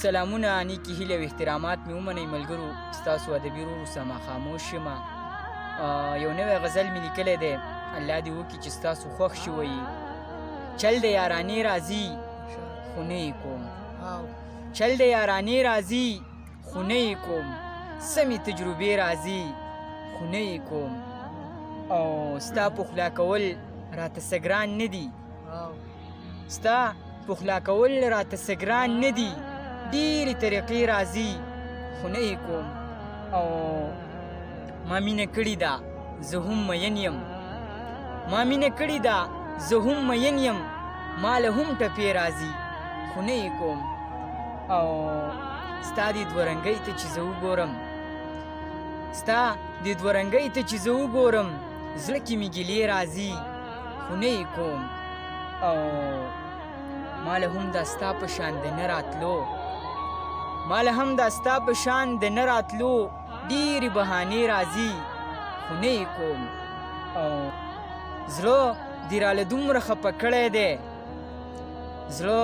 سلامونه، نیکې هیلې او احترامات مې ومنئ ملګرو. ستاسو ادبي ورور اوسمه خاموش یم. یو نوی غزل مې لیکلی دی، الله دې وکړي چې ستاسو خوښ شي. وایي چل د یارانې راځي خو نه یې کوم، چل د یارانې راځي خو نه یې کوم، سمې تجربې راځي خو نه یې کوم، او ستا پخلا کول راته څه ګران نه دي، ستا پخلا کول راته څه ګران نه دي، ډېرې طریقې راځي خو نه یې کوم، او ما مینه کړې ده زه هم مین یم، ما مینه کړې ده زه هم مین یم، ما له هم ټپې راځي خو نه یې کوم، او ستا دې دوه رنګۍ ته چې زه وګورم، ستا دې دوه رنګۍ ته چې زه وګورم، زړه کې مې ګیلې راځي خو نه یې کوم، او ما له هم دا ستا په شان د نه راتلو، ما له هم دا ستا په شان د نه راتلو ډېرې بهانې راځي خو نه یې کوم، او زړه دې راله دومره خفه کړی دی، زړه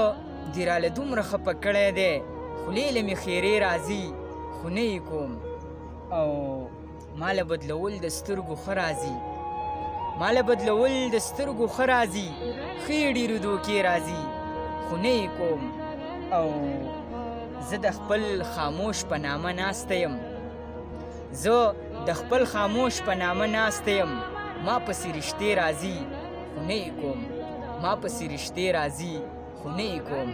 دې راله دومره خفه کړی دی، خولې له مې خیرې راځي خو نه یې کوم، او ما له بدلول د سترګو ښه راځي، ما له بدلول د سترګو ښه راځي، ښې ډېرې دوکې راځي خو نه یې کوم، او زه د خپل خاموش په نامه ناسته یم، زه د خپل خاموش په نامه ناسته یم، ما پسې رشتې راځي خو نه یې کوم، ما پسې رشتې راځي خو نه یې کوم.